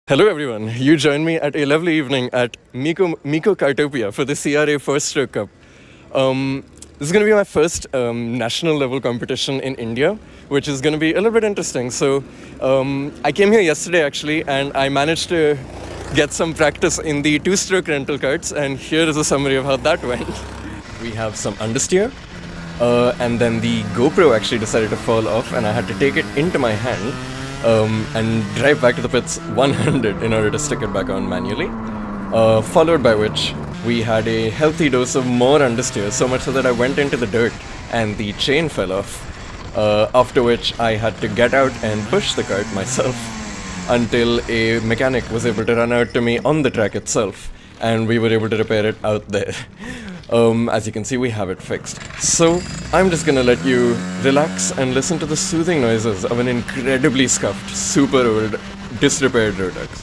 Hello everyone, you joined me at a lovely evening at Meco Kartopia for the CRA First Stroke Cup. This is going to be my first national level competition in India, which is going to be a little bit interesting. So I came here yesterday actually, and I managed to get some practice in the two-stroke rental karts, and here is a summary of how that went. We have some understeer, and then the GoPro actually decided to fall off, and I had to take it into my hand and drive back to the pits one-handed in order to stick it back on manually. Followed by which we had a healthy dose of more understeer, so much so that I went into the dirt and the chain fell off. After which I had to get out and push the kart myself until a mechanic was able to run out to me on the track itself, and we were able to repair it out there. As you can see, we have it fixed. So I'm just gonna let you relax and listen to the soothing noises of an incredibly scuffed, super old, disrepaired Rotax.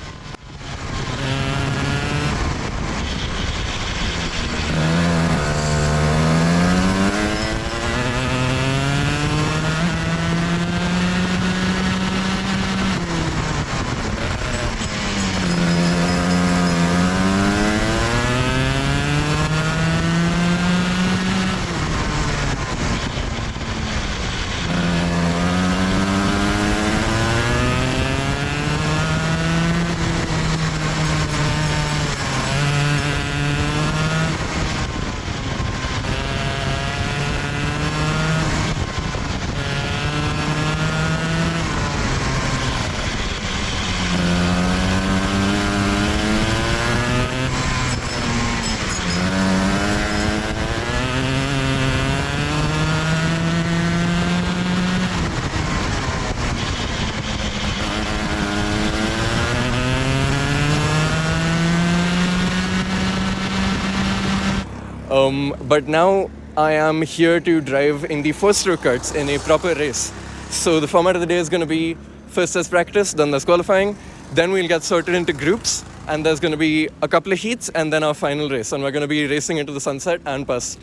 But now I am here to drive in the first stroke karts in a proper race. So the format of the day is going to be first there's practice, then there's qualifying, then we'll get sorted into groups, and there's going to be a couple of heats and then our final race, and we're going to be racing into the sunset and past.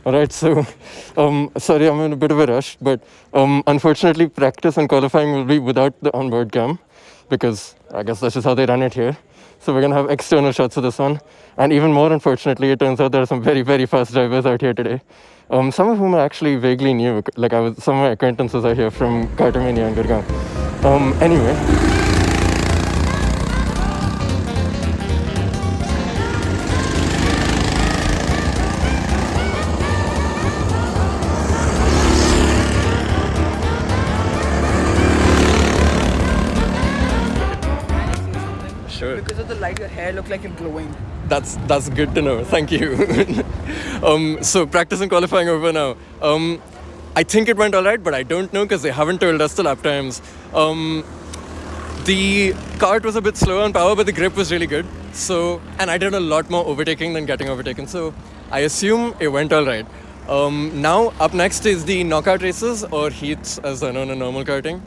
Alright, so sorry, I'm in a bit of a rush, but unfortunately practice and qualifying will be without the onboard cam, because I guess that's just how they run it here. So we're going to have external shots of this one. And even more unfortunately, it turns out there are some very, very fast drivers out here today. Some of whom are actually vaguely new. Like some of my acquaintances are here from Kartamania and Gurgaon. Anyway. Sure. Because of the light, your hair looks like it's glowing. That's good to know. Thank you. So practice and qualifying over now. I think it went all right, but I don't know because they haven't told us the lap times. The kart was a bit slow on power, but the grip was really good. So, and I did a lot more overtaking than getting overtaken. So I assume it went all right. Now up next is the knockout races, or heats as they're known in normal karting.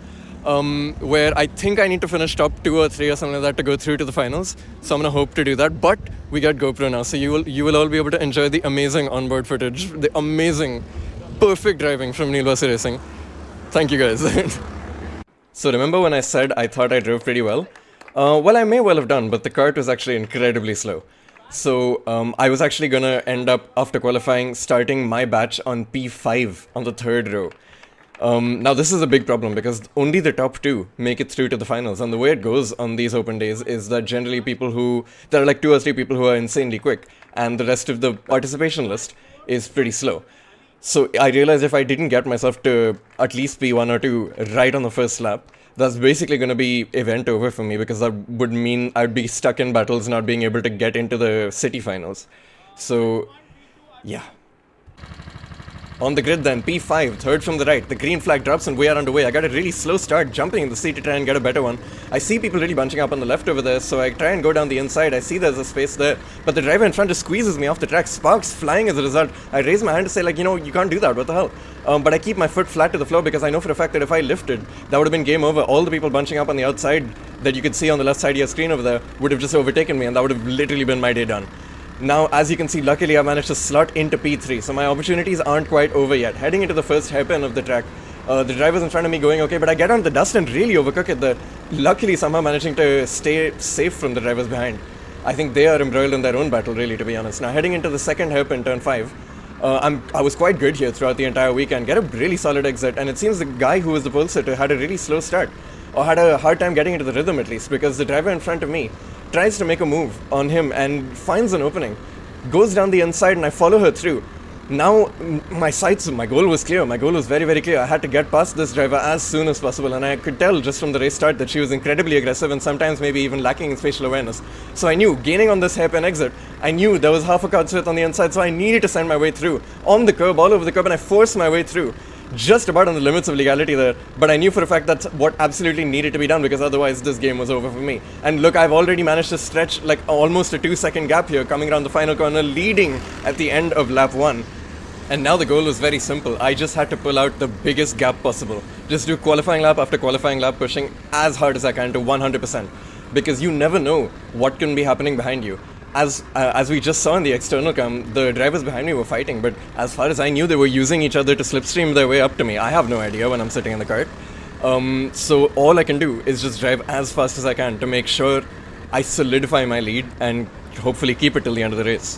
Where I think I need to finish top 2 or 3 or something like that to go through to the finals. So I'm gonna hope to do that. But we got GoPro now, so you will all be able to enjoy the amazing onboard footage, the amazing, perfect driving from Neelwasi Racing. Thank you guys. So remember when I said I thought I drove pretty well? Well, I may well have done, but the kart was actually incredibly slow. So I was actually gonna end up, after qualifying, starting my batch on P5 on the 3rd row. Now this is a big problem because only the top 2 make it through to the finals, and the way it goes on these open days is that generally there are like 2 or 3 people who are insanely quick, and the rest of the participation list is pretty slow. So I realized if I didn't get myself to at least P1 or 2 right on the first lap, that's basically going to be event over for me, because that would mean I'd be stuck in battles not being able to get into the city finals. So yeah. On the grid then, P5, 3rd from the right, the green flag drops and we are underway. I got a really slow start jumping in the seat to try and get a better one. I see people really bunching up on the left over there, so I try and go down the inside. I see there's a space there, but the driver in front just squeezes me off the track, sparks flying as a result. I raise my hand to say, like, you can't do that, what the hell? But I keep my foot flat to the floor because I know for a fact that if I lifted, that would have been game over. All the people bunching up on the outside that you could see on the left side of your screen over there would have just overtaken me, and that would have literally been my day done. Now, as you can see, luckily I managed to slot into P3, so my opportunities aren't quite over yet. Heading into the first hairpin of the track, The drivers in front of me going okay, but I get on the dust and really overcook it there. Luckily, somehow managing to stay safe from the drivers behind. I think they are embroiled in their own battle, really, to be honest. Now, heading into the second hairpin, turn 5, I was quite good here throughout the entire weekend. Get a really solid exit, and it seems the guy who was the pole sitter had a really slow start, or had a hard time getting into the rhythm at least, because the driver in front of me tries to make a move on him and finds an opening, goes down the inside, and I follow her through. Now, my goal was clear. My goal was very, very clear. I had to get past this driver as soon as possible, and I could tell just from the race start that she was incredibly aggressive and sometimes maybe even lacking in spatial awareness. So I knew, gaining on this hairpin exit, I knew there was half a kart's width on the inside, so I needed to send my way through. On the curb, all over the curb, and I forced my way through. Just about on the limits of legality there, but I knew for a fact that's what absolutely needed to be done, because otherwise this game was over for me. And look, I've already managed to stretch like almost a 2-second gap here coming around the final corner, leading at the end of lap 1. And now the goal was very simple. I just had to pull out the biggest gap possible. Just do qualifying lap after qualifying lap, pushing as hard as I can to 100%. Because you never know what can be happening behind you. As we just saw in the external cam, the drivers behind me were fighting, but as far as I knew, they were using each other to slipstream their way up to me. I have no idea when I'm sitting in the kart. So all I can do is just drive as fast as I can to make sure I solidify my lead and hopefully keep it till the end of the race.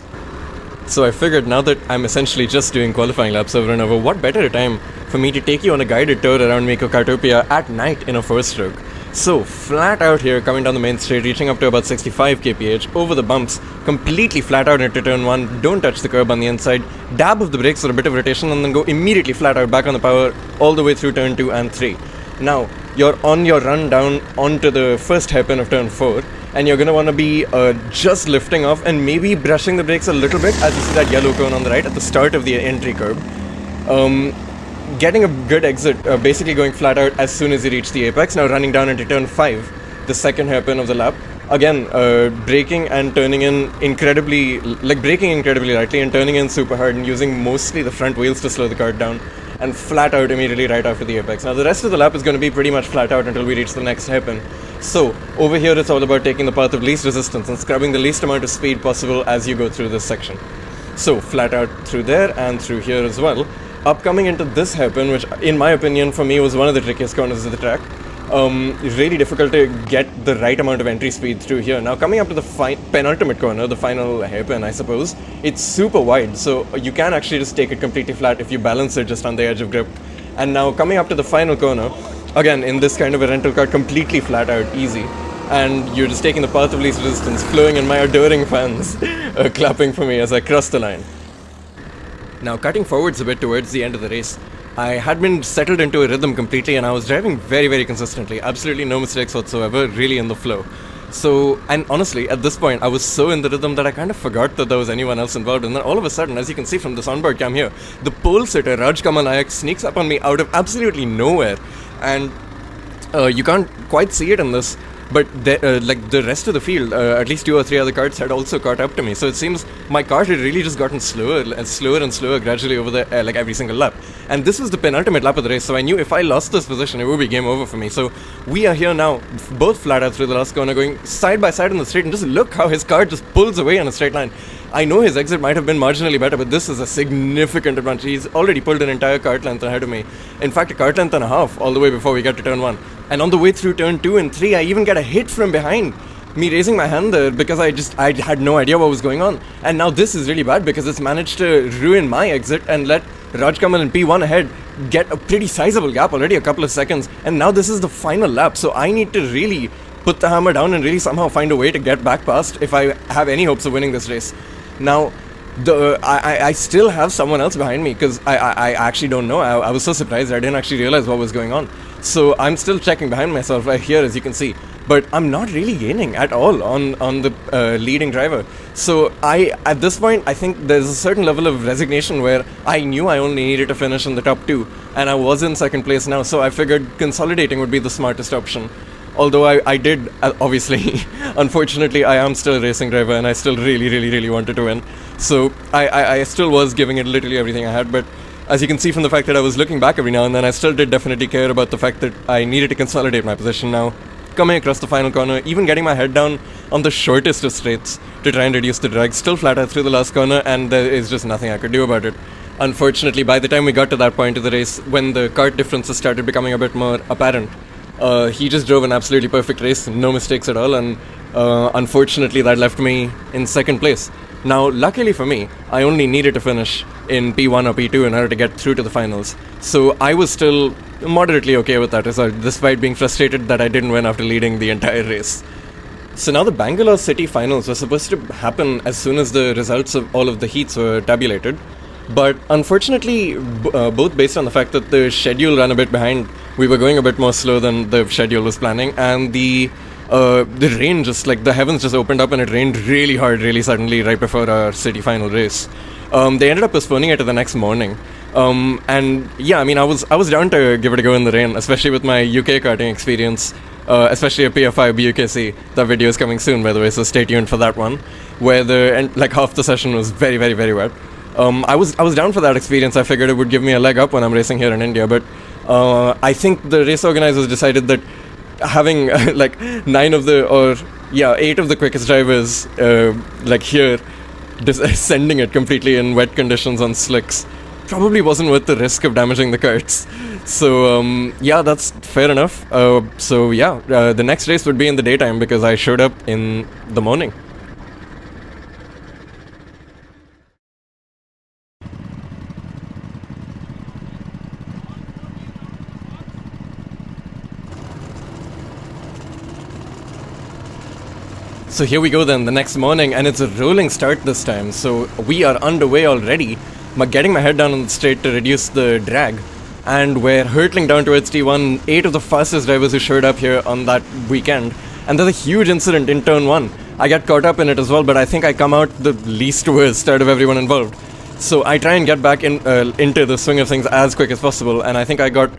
So I figured, now that I'm essentially just doing qualifying laps over and over, what better a time for me to take you on a guided tour around Meco Kartopia at night in a 4-stroke. So, flat out here, coming down the main straight, reaching up to about 65 kph, over the bumps, completely flat out into turn 1, don't touch the curb on the inside, dab of the brakes for a bit of rotation, and then go immediately flat out back on the power all the way through turn 2 and 3. Now, you're on your run down onto the first hairpin of turn 4, and you're going to want to be just lifting off and maybe brushing the brakes a little bit, as you see that yellow cone on the right at the start of the entry curb. Getting a good exit, basically going flat out as soon as you reach the apex. Now running down into turn 5, the second hairpin of the lap. Again, braking and turning in braking incredibly lightly and turning in super hard and using mostly the front wheels to slow the kart down, and flat out immediately right after the apex. Now the rest of the lap is going to be pretty much flat out until we reach the next hairpin. So over here it's all about taking the path of least resistance and scrubbing the least amount of speed possible as you go through this section. So flat out through there and through here as well. Upcoming into this hairpin, which in my opinion for me was one of the trickiest corners of the track. Really difficult to get the right amount of entry speed through here. Now coming up to the penultimate corner, the final hairpin I suppose, it's super wide, so you can actually just take it completely flat if you balance it just on the edge of grip. And now coming up to the final corner, again in this kind of a rental car, completely flat out, easy. And you're just taking the path of least resistance, flowing in my adoring fans clapping for me as I cross the line. Now cutting forwards a bit towards the end of the race, I had been settled into a rhythm completely and I was driving very, very consistently. Absolutely no mistakes whatsoever, really in the flow. So, and honestly, at this point, I was so in the rhythm that I kind of forgot that there was anyone else involved. And then all of a sudden, as you can see from this onboard cam here, the pole sitter, Raj Kamal Nayak, sneaks up on me out of absolutely nowhere. And you can't quite see it in this, but the rest of the field, at least 2 or 3 other karts had also caught up to me. So it seems my kart had really just gotten slower and slower gradually over the every single lap. And this was the penultimate lap of the race, so I knew if I lost this position, it would be game over for me. So we are here now, both flat out through the last corner, going side by side in the straight, and just look how his kart just pulls away in a straight line. I know his exit might have been marginally better, but this is a significant advantage. He's already pulled an entire kart length ahead of me. In fact, a kart length and a half all the way before we get to turn 1. And on the way through turn 2 and 3, I even get a hit from behind. Me raising my hand there because I had no idea what was going on. And now this is really bad because it's managed to ruin my exit and let Raj Kamal and P1 ahead get a pretty sizable gap already, a couple of seconds. And now this is the final lap, so I need to really put the hammer down and really somehow find a way to get back past if I have any hopes of winning this race. Now, I still have someone else behind me because I actually don't know. I was so surprised I didn't actually realize what was going on. So I'm still checking behind myself right here, as you can see. But I'm not really gaining at all on the leading driver. So at this point, I think there's a certain level of resignation where I knew I only needed to finish in the top 2. And I was in second place now, so I figured consolidating would be the smartest option. Although I did, obviously, unfortunately, I am still a racing driver and I still really wanted to win. So I still was giving it literally everything I had, but as you can see from the fact that I was looking back every now and then, I still did definitely care about the fact that I needed to consolidate my position now. Coming across the final corner, even getting my head down on the shortest of straights to try and reduce the drag, still flat out through the last corner, and there is just nothing I could do about it. unfortunately, by the time we got to that point of the race, when the kart differences started becoming a bit more apparent, he just drove an absolutely perfect race, no mistakes at all, and unfortunately that left me in second place. Now, luckily for me, I only needed to finish in P1 or P2 in order to get through to the finals. So I was still moderately okay with that result, despite being frustrated that I didn't win after leading the entire race. So now the Bangalore City finals were supposed to happen as soon as the results of all of the heats were tabulated. But unfortunately, both based on the fact that the schedule ran a bit behind, we were going a bit more slow than the schedule was planning, and the rain just, like, the heavens just opened up and it rained really hard, really suddenly right before our city final race. They ended up postponing it to the next morning. And yeah, I mean, I was down to give it a go in the rain, especially with my UK karting experience, especially a PFI BUKC. That video is coming soon, by the way, so stay tuned for that one, where half the session was very, very, very wet. I was down for that experience. I figured it would give me a leg up when I'm racing here in India, but I think the race organizers decided that having 8 of the quickest drivers here, sending it completely in wet conditions on slicks, probably wasn't worth the risk of damaging the karts. So that's fair enough. The next race would be in the daytime because I showed up in the morning. So here we go then, the next morning, and it's a rolling start this time, so we are underway already, getting my head down on the straight to reduce the drag, and we're hurtling down towards T1, 8 of the fastest drivers who showed up here on that weekend, and there's a huge incident in turn 1. I get caught up in it as well, but I think I come out the least worst out of everyone involved. So I try and get back into the swing of things as quick as possible, and I think I got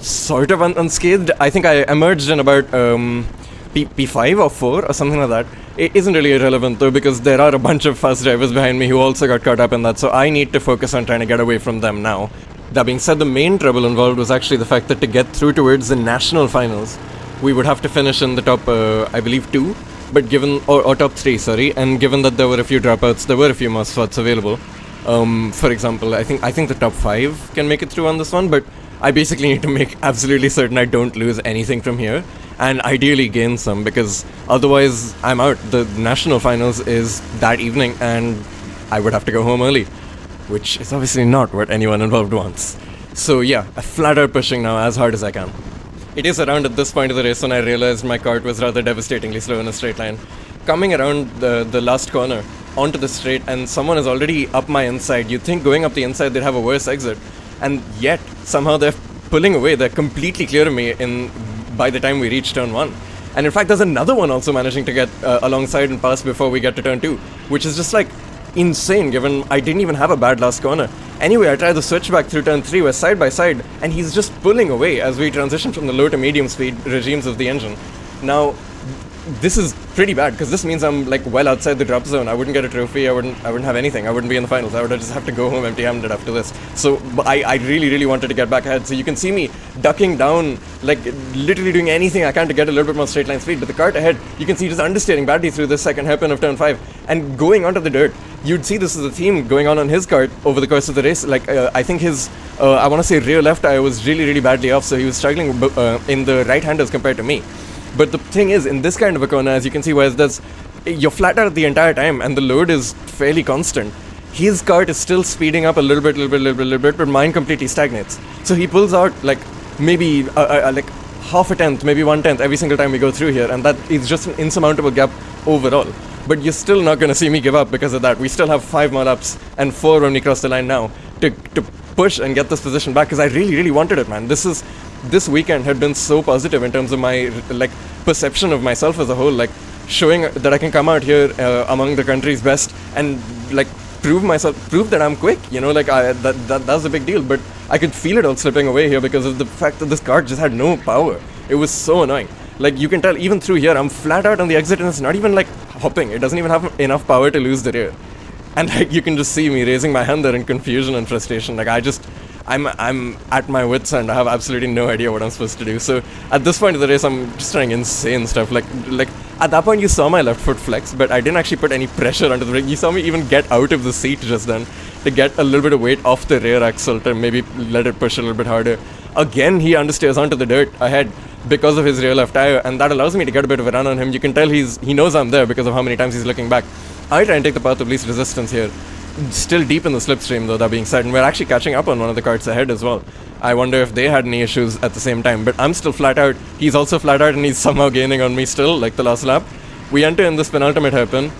sort of unscathed. I think I emerged in about P5 or 4 or something like that. It isn't really irrelevant though, because there are a bunch of fast drivers behind me who also got caught up in that, so I need to focus on trying to get away from them now. That being said, the main trouble involved was actually the fact that to get through towards the national finals, we would have to finish in the top, I believe 2, but or top 3, sorry, and given that there were a few dropouts, there were a few more spots available. For example, I think the top 5 can make it through on this one, but I basically need to make absolutely certain I don't lose anything from here, and ideally gain some, because otherwise I'm out. The national finals is that evening, and I would have to go home early, which is obviously not what anyone involved wants. So yeah, I'm flat out pushing now as hard as I can. It is around at this point of the race when I realized my kart was rather devastatingly slow in a straight line. Coming around the last corner onto the straight, and someone is already up my inside. You'd think going up the inside they'd have a worse exit, and yet somehow they're pulling away. They're completely clear of me by the time we reach turn 1. And in fact, there's another one also managing to get alongside and pass before we get to turn 2, which is just like insane given I didn't even have a bad last corner. Anyway, I try the switch back through turn 3, we're side by side, and he's just pulling away as we transition from the low to medium speed regimes of the engine. Now, this is pretty bad, because this means I'm well outside the drop zone. I wouldn't get a trophy, I wouldn't have anything, I wouldn't be in the finals, I would just have to go home empty-handed after this. So I really, really wanted to get back ahead, so you can see me ducking down, literally doing anything I can to get a little bit more straight line speed, but the kart ahead, you can see just understeering badly through the second hairpin of turn 5, and going onto the dirt. You'd see this is a theme going on his kart over the course of the race. I think his, I want to say rear left eye was really, really badly off, so he was struggling in the right-handers compared to me. But the thing is, in this kind of a corner, as you can see, you're flat out the entire time, and the load is fairly constant. His kart is still speeding up a little bit, but mine completely stagnates. So he pulls out maybe half a tenth, maybe 1/10 every single time we go through here, and that is just an insurmountable gap overall. But you're still not going to see me give up because of that. We still have 5 more laps and 4 when we cross the line now to push and get this position back, because I really, really wanted it, man. This weekend had been so positive in terms of my perception of myself as a whole, showing that I can come out here among the country's best and prove that I'm quick, that was a big deal. But I could feel it all slipping away here because of the fact that this kart just had no power. It was so annoying. You can tell even through here I'm flat out on the exit, and it's not even hopping. It doesn't even have enough power to lose the rear. And you can just see me raising my hand there in confusion and frustration. I'm at my wits' end. I have absolutely no idea what I'm supposed to do. So at this point of the race, I'm just trying insane stuff. At that point, you saw my left foot flex, but I didn't actually put any pressure onto the brake. You saw me even get out of the seat just then to get a little bit of weight off the rear axle to maybe let it push a little bit harder. Again, he understeers onto the dirt ahead because of his rear left tire, and that allows me to get a bit of a run on him. You can tell he knows I'm there because of how many times he's looking back. I try and take the path of least resistance here. Still deep in the slipstream though, that being said, and we're actually catching up on one of the karts ahead as well. I wonder if they had any issues at the same time, but I'm still flat out. He's also flat out, and he's somehow gaining on me still, like the last lap. We enter in this penultimate hairpin,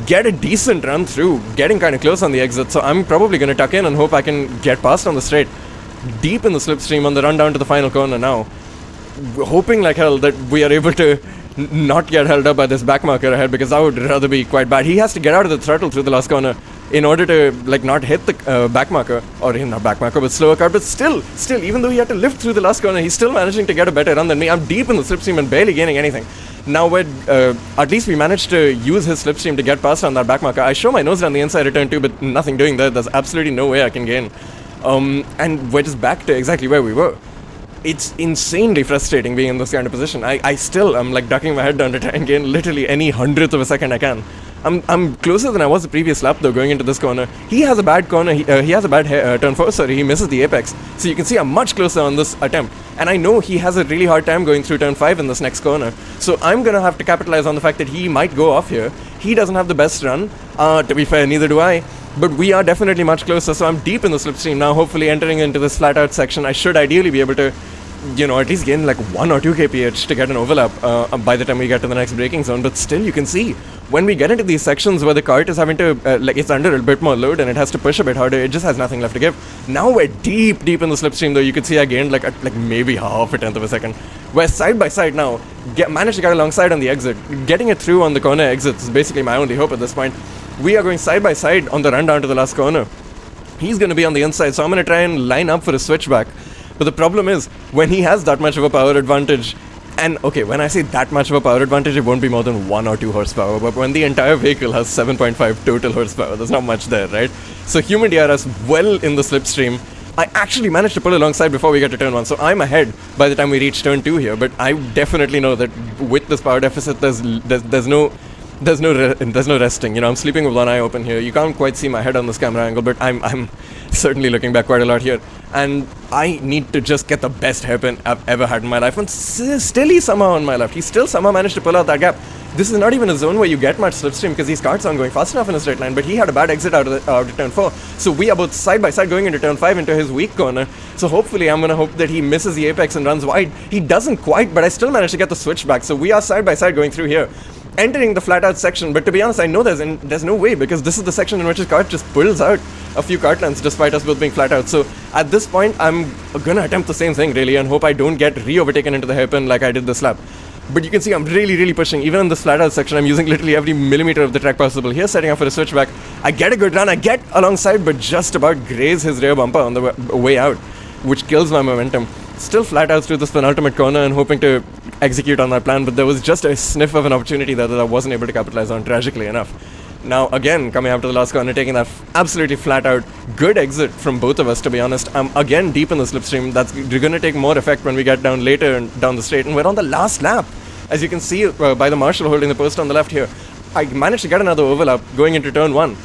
get a decent run through, getting kind of close on the exit, so I'm probably going to tuck in and hope I can get past on the straight. Deep in the slipstream on the run down to the final corner now. Hoping like hell that we are able to not get held up by this back marker ahead, because that would rather be quite bad. He has to get out of the throttle through the last corner in order to like not hit the back marker, or not back marker but slower car, but still even though he had to lift through the last corner, he's still managing to get a better run than me. I'm deep in the slipstream and barely gaining anything. Now at least we managed to use his slipstream to get past on that back marker. I show my nose down the inside return too, but nothing doing that. There's absolutely no way I can gain. And we're just back to exactly where we were. It's insanely frustrating being in this kind of position. I still am like ducking my head down to try and gain literally any hundredth of a second I can. I'm closer than I was the previous lap though going into this corner. He has a bad corner, he has a bad turn 4, sorry, he misses the apex. So you can see I'm much closer on this attempt. And I know he has a really hard time going through turn 5 in this next corner. So I'm gonna have to capitalize on the fact that he might go off here. He doesn't have the best run, to be fair, neither do I. But we are definitely much closer, so I'm deep in the slipstream now, hopefully entering into this flat out section. I should ideally be able to, at least gain like 1 or 2 kph to get an overlap by the time we get to the next braking zone. But still, you can see when we get into these sections where the kart is having to it's under a bit more load and it has to push a bit harder, it just has nothing left to give. Now we're deep in the slipstream though. You can see I gained like maybe half a tenth of a second. We're side by side now, managed to get alongside on the exit. Getting it through on the corner exits is basically my only hope at this point. We are going side by side on the run down to the last corner. He's going to be on the inside, so I'm going to try and line up for a switchback. But the problem is, when he has that much of a power advantage, and okay, when I say that much of a power advantage, it won't be more than 1 or 2 horsepower, but when the entire vehicle has 7.5 total horsepower, there's not much there, right? So human DRS well in the slipstream. I actually managed to pull alongside before we get to turn 1, so I'm ahead by the time we reach turn 2 here, but I definitely know that with this power deficit, there's no resting. I'm sleeping with one eye open here. You can't quite see my head on this camera angle, but I'm certainly looking back quite a lot here. And I need to just get the best hairpin I've ever had in my life. And still he's somehow on my left. He still somehow managed to pull out that gap. This is not even a zone where you get much slipstream because these karts aren't going fast enough in a straight line, but he had a bad exit out of turn 4. So we are both side by side going into turn 5 into his weak corner. So hopefully I'm going to hope that he misses the apex and runs wide. He doesn't quite, but I still managed to get the switch back. So we are side by side going through here, entering the flat out section. But to be honest, I know there's no way, because this is the section in which his kart just pulls out a few kart lengths despite us both being flat out. So at this point, I'm gonna attempt the same thing really and hope I don't get re-overtaken into the hairpin like I did this lap. But you can see I'm really pushing. Even in this flat out section, I'm using literally every millimeter of the track possible. Here, setting up for a switchback. I get a good run. I get alongside, but just about graze his rear bumper on the way out, which kills my momentum. Still flat out through this penultimate corner and hoping to execute on that plan, but there was just a sniff of an opportunity there that I wasn't able to capitalize on, tragically enough. Now again, coming up to the last corner, taking that absolutely flat out good exit from both of us, to be honest. I'm again deep in the slipstream. That's going to take more effect when we get down later and down the straight, and we're on the last lap. As you can see by the marshal holding the post on the left here, I managed to get another overlap going into turn 1.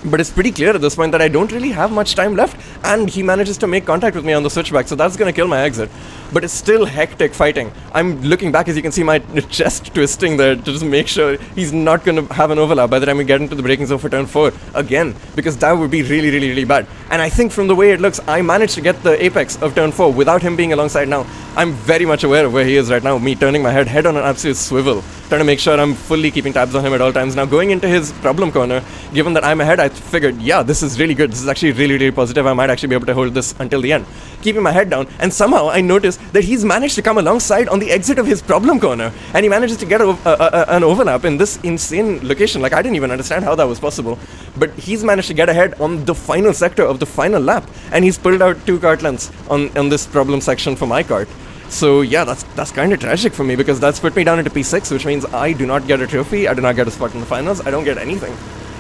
But it's pretty clear at this point that I don't really have much time left, and he manages to make contact with me on the switchback, so that's going to kill my exit. But it's still hectic fighting. I'm looking back, as you can see my chest twisting there to just make sure he's not going to have an overlap by the time we get into the braking zone for turn 4 again, because that would be really bad. And I think from the way it looks, I managed to get the apex of turn 4 without him being alongside now. I'm very much aware of where he is right now, me turning my head on an absolute swivel, trying to make sure I'm fully keeping tabs on him at all times. Now going into his problem corner, given that I'm ahead, I figured, yeah, this is really good. This is actually really positive. I might actually be able to hold this until the end. Keeping my head down, and somehow I noticed that he's managed to come alongside on the exit of his problem corner, and he manages to get an overlap in this insane location. Like, I didn't even understand how that was possible, but he's managed to get ahead on the final sector of the final lap, and he's pulled out 2 kart lengths on this problem section for my kart. So yeah, that's kind of tragic for me, because that's put me down into P6, which means I do not get a trophy, I do not get a spot in the finals, I don't get anything.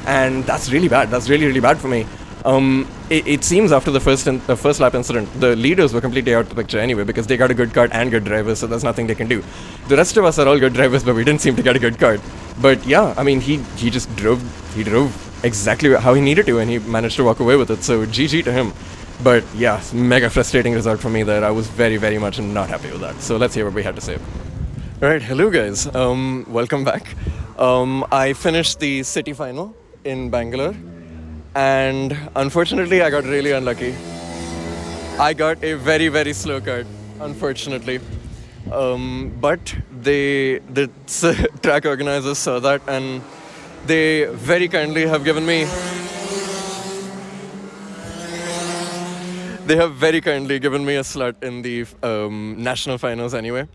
And that's really bad. That's really bad for me. It seems after the first lap incident, the leaders were completely out of the picture anyway because they got a good kart and good drivers, so there's nothing they can do. The rest of us are all good drivers, but we didn't seem to get a good kart. But yeah, I mean, he just drove exactly how he needed to, and he managed to walk away with it. So GG to him. But yeah, mega frustrating result for me there. I was very, very much not happy with that. So let's hear what we had to say. Alright, hello guys. Welcome back. I finished the city final in Bangalore, and unfortunately I got really unlucky. I got a very, very slow kart, unfortunately. But the track organizers saw that, and they very kindly have given me a slot in the national finals anyway.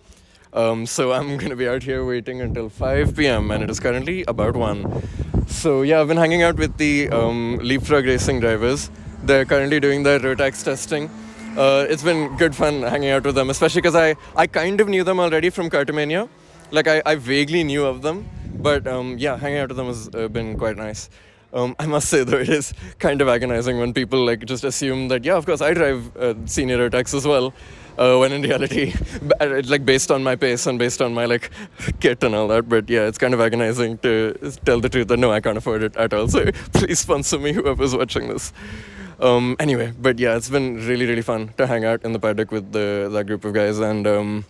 So I'm going to be out here waiting until 5 p.m. and it is currently about 1. So yeah, I've been hanging out with the Leapfrog Racing drivers. They're currently doing their Rotax testing. It's been good fun hanging out with them, especially because I kind of knew them already from Kartomania. Like I vaguely knew of them, but yeah, hanging out with them has been quite nice. I must say though, it is kind of agonizing when people like just assume that, yeah, of course I drive senior Rotax as well, when in reality, like based on my pace and based on my like kit and all that. But yeah, it's kind of agonizing to tell the truth that no, I can't afford it at all. So please sponsor me, whoever's watching this. Anyway, but yeah, it's been really, really fun to hang out in the paddock with that group of guys. And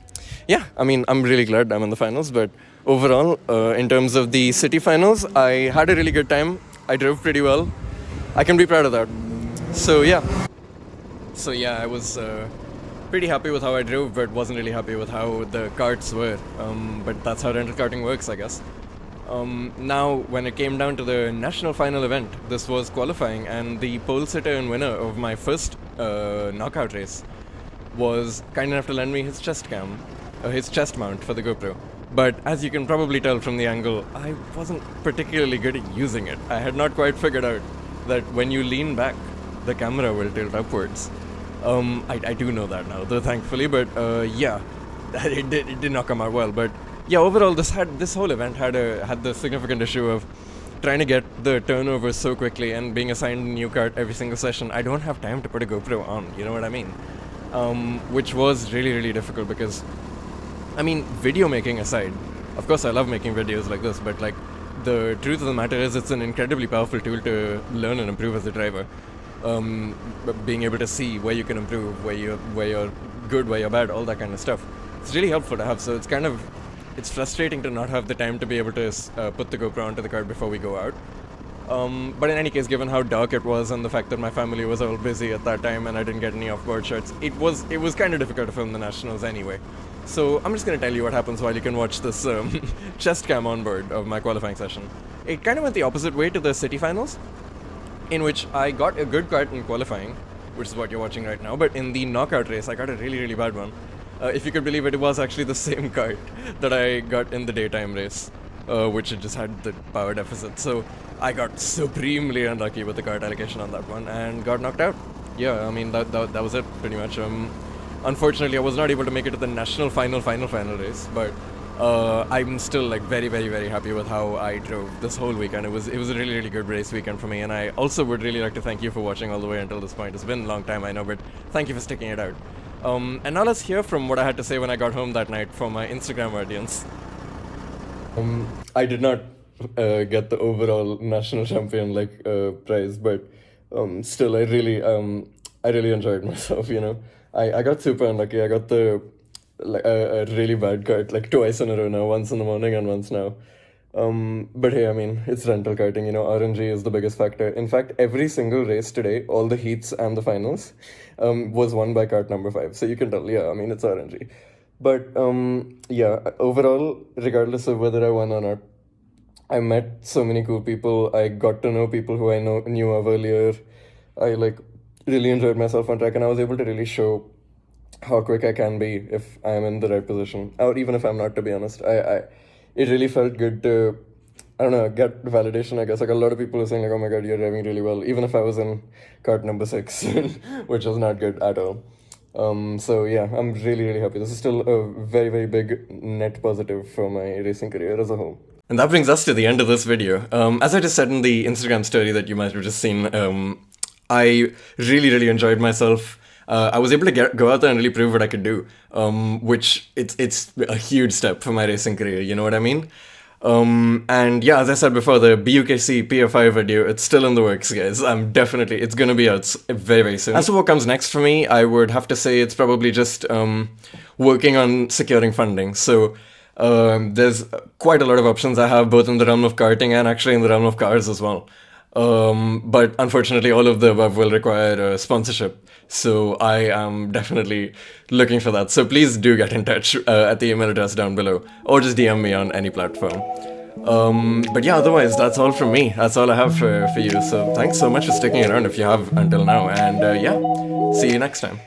yeah, I mean, I'm really glad I'm in the finals. But overall, in terms of the city finals, I had a really good time. I drove pretty well. I can be proud of that. So yeah, I was pretty happy with how I drove, but wasn't really happy with how the karts were. But that's how rental karting works, I guess. Now, when it came down to the national final event, this was qualifying, and the pole sitter and winner of my first knockout race was kind enough to lend me his chest mount for the GoPro. But as you can probably tell from the angle, I wasn't particularly good at using it. I had not quite figured out that when you lean back, the camera will tilt upwards. I do know that now, though, thankfully, but yeah, it did not come out well. But yeah, overall, this whole event had the significant issue of trying to get the turnover so quickly and being assigned a new kart every single session. I don't have time to put a GoPro on, you know what I mean? Which was really, really difficult because, I mean, video making aside, of course I love making videos like this, but like the truth of the matter is it's an incredibly powerful tool to learn and improve as a driver. Being able to see where you can improve, where you're good, where you're bad, all that kind of stuff. It's really helpful to have, so it's frustrating to not have the time to be able to put the GoPro onto the cart before we go out. But in any case, given how dark it was and the fact that my family was all busy at that time and I didn't get any off-board shots, it was kind of difficult to film the nationals anyway. So I'm just going to tell you what happens while you can watch this chest cam on board of my qualifying session. It kind of went the opposite way to the city finals, in which I got a good kart in qualifying, which is what you're watching right now, but in the knockout race I got a really, really bad one. If you could believe it, it was actually the same kart that I got in the daytime race, which it just had the power deficit. So I got supremely unlucky with the kart allocation on that one and got knocked out. Yeah, I mean, that was it pretty much. Unfortunately, I was not able to make it to the national final race, but I'm still like very, very, very happy with how I drove this whole weekend. It was a really, really good race weekend for me, and I also would really like to thank you for watching all the way until this point. It's been a long time, I know, but thank you for sticking it out. And now let's hear from what I had to say when I got home that night for my Instagram audience. I did not get the overall national champion prize, but still I really enjoyed myself. You know, I got super unlucky. I got a really bad kart like twice in a row now, once in the morning and once now. But hey, I mean, it's rental karting, you know, RNG is the biggest factor. In fact, every single race today, all the heats and the finals, was won by kart number 5. So you can tell, yeah, I mean, it's RNG. But yeah, overall, regardless of whether I won or not, I met so many cool people. I got to know people who I knew of earlier. I really enjoyed myself on track, and I was able to really show how quick I can be if I'm in the right position, or even if I'm not, to be honest. It really felt good to, I don't know, get validation, I guess. Like, a lot of people are saying, like, oh my god, you're driving really well, even if I was in kart number 6, which was not good at all. So yeah, I'm really, really happy. This is still a very, very big net positive for my racing career as a whole. And that brings us to the end of this video. As I just said in the Instagram story that you might have just seen, I really, really enjoyed myself. I was able to go out there and really prove what I could do, which it's a huge step for my racing career. You know what I mean? And yeah, as I said before, the BUKC PFI video, it's still in the works, guys. It's gonna be out very, very soon. As for what comes next for me, I would have to say it's probably just working on securing funding. So there's quite a lot of options I have, both in the realm of karting and actually in the realm of cars as well. But unfortunately, all of the above will require a sponsorship. So I am definitely looking for that. So please do get in touch at the email address down below, or just DM me on any platform. But yeah, otherwise, that's all from me. That's all I have for you. So thanks so much for sticking around if you have until now. And yeah, see you next time.